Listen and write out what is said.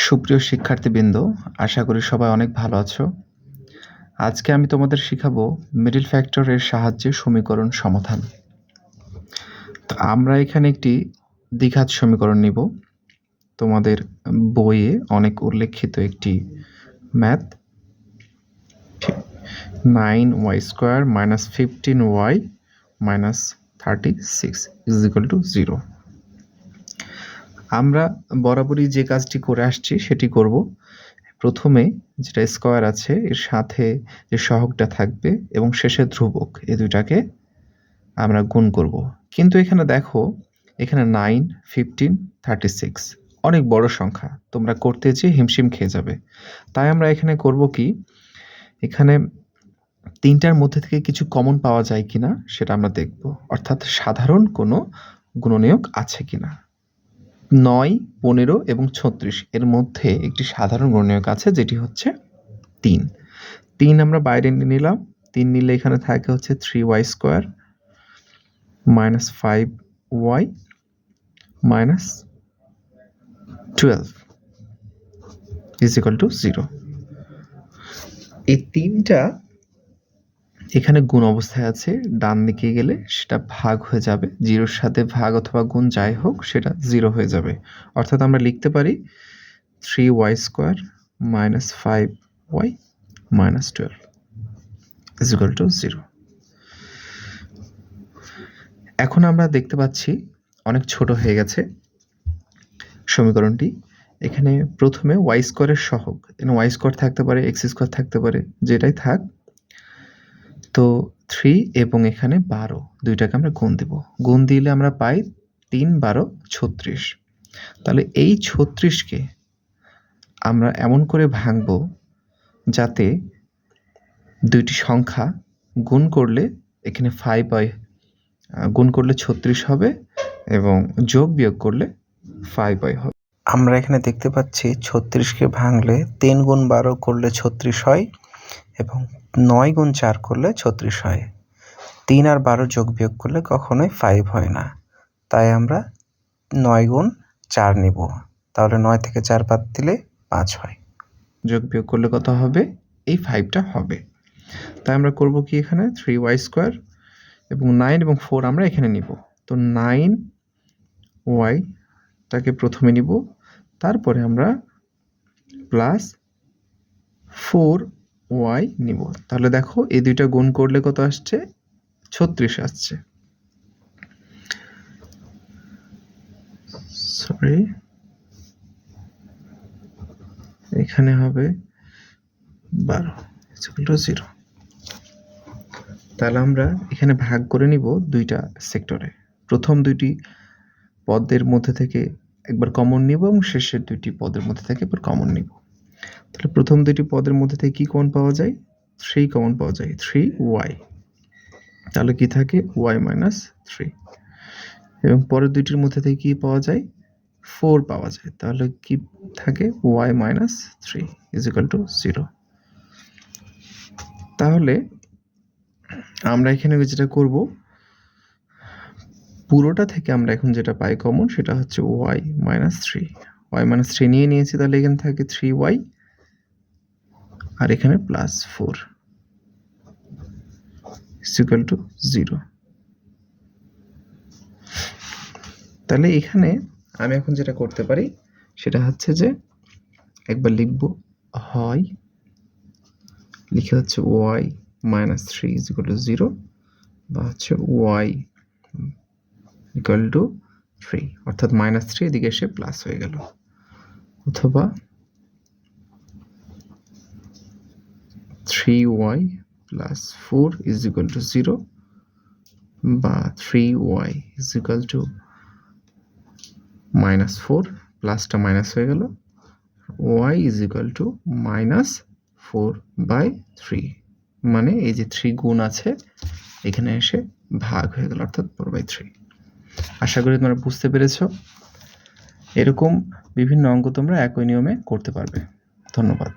সুপ্রিয় শিক্ষার্থীবৃন্দ, আশা করি সবাই অনেক ভালো আছো। আজকে আমি তোমাদের শিখাবো মিডল ফ্যাক্টরের সাহায্যে সমীকরণ সমাধান। তো আমরা এখানে একটি দ্বিঘাত সমীকরণ নিব। তোমাদের বইয়ে অনেক উল্লেখিত একটি ম্যাথ, 9y² - 15y - 36 = 0। আমরা বরাবরই যে কাজটি করে আসছি সেটি করব। প্রথমে যেটা স্কয়ার আছে এর সাথে যে সহগটা থাকবে এবং শেষে ধ্রুবক, এই দুইটাকে আমরা গুণ করব। কিন্তু এখানে দেখো, এখানে 9, 15, 36 অনেক বড় সংখ্যা, তোমরা করতে যেয়ে হিমশিম খেয়ে যাবে। তাই আমরা এখানে করব কি, এখানে তিনটার মধ্যে থেকে কিছু কমন পাওয়া যায় কিনা সেটা আমরা দেখব, অর্থাৎ সাধারণ কোনো গুণনীয়ক আছে কিনা। 9, 15 এবং 36 এর মধ্যে একটি সাধারণ গুণনীয়ক আছে, যেটি হচ্ছে 3। 3 আমরা বাইরে নিয়ে নিলাম। 3 নিলে এখানে থাকে হচ্ছে 3y² - 5y - 12 = 0। এই 3টা এখানে গুণ অবস্থায় আছে, ডান দিকে গেলে সেটা ভাগ হয়ে যাবে। 0-র সাথে ভাগ অথবা গুণ যাই হোক সেটা 0 হয়ে যাবে। অর্থাৎ আমরা লিখতে পারি 3y² - 5y - 12 = 0। এখন আমরা দেখতে পাচ্ছি অনেক ছোট হয়ে গেছে সমীকরণটি। এখানে প্রথমে y² এর সহগ, এখানে y² থাকতে পারে, x² থাকতে পারে, যেটাই থাক। তো 3 এবং এখানে 12, দুইটাকে আমরা গুণ দেব। গুণ দিলে আমরা পাই 3, 12, 36। তাহলে এই 36কে আমরা এমন করে ভাঙব যাতে দুইটি সংখ্যা গুণ করলে এখানে 5y গুণ করলে 36 হবে এবং যোগ বিয়োগ করলে 5y হবে। আমরা এখানে দেখতে পাচ্ছি 36কে ভাঙলে 3 গুণ 12 করলে 36 হয় এবং 9 গুণ 4 করলে 36 হয়। 3 আর 12 যোগ বিয়োগ করলে কখনোই 5 হয় না, তাই আমরা 9 গুণ 4 নিব। তাহলে 9 থেকে 4 বাদ দিলে 5 হয়। যোগ বিয়োগ করলে কত হবে? এই 5টা হবে। তাই আমরা করব কি, এখানে 3y² এবং 9 এবং 4 আমরা এখানে নিব। তো 9y টাকে প্রথমে নিব, তারপরে আমরা প্লাস 4y নিব। তাহলে দেখো, এই দুইটা গুণ করলে কত আসছে? 36 আসছে। সরি, এখানে হবে 12 = 0। তাহলে আমরা এখানে ভাগ করে নিব দুইটা সেক্টরে। প্রথম দুইটি পদের মধ্যে থেকে একবার কমন নিব এবং শেষের দুইটি পদের মধ্যে থেকে একবার কমন নিব। তাহলে প্রথম দুইটি পদের মধ্যে থেকে কি কমন পাওয়া যায়? 3 কমন পাওয়া যায়, 3y। তাহলে কি থাকে? y - 3। এবং পরের দুইটির মধ্যে থেকে কি পাওয়া যায়? 4 পাওয়া যায়। তাহলে কি থাকে? y - 3 = 0। তাহলে আমরা এখানে যেটা করব, পুরোটা থেকে আমরা এখন যেটা পাই কমন, সেটা হচ্ছে y - 3। y - 3 নিয়ে নিয়েছি, তাহলে এখানে থাকে 3y আর এখানে প্লাস 4 = 0। তাহলে এখানে আমি এখন যেটা করতে পারি সেটা হচ্ছে যে একবার লিখব, হয় লিখে হচ্ছে y - 3 = 0 বা হচ্ছে y = 3, অর্থাৎ -3 এদিকে এসে প্লাস হয়ে গেল, অথবা 3y + 4 = 0 বা 3y = -4, প্লাসটা মাইনাস হয়ে গেল, y = -4/3, মানে এই যে 3 গুণ আছে এখানে এসে ভাগ হয়ে গেল, অর্থাৎ 4/3। আশা করি তোমরা বুঝতে পেরেছ। এরকম বিভিন্ন অঙ্ক তোমরা একই নিয়মে করতে পারবে। ধন্যবাদ।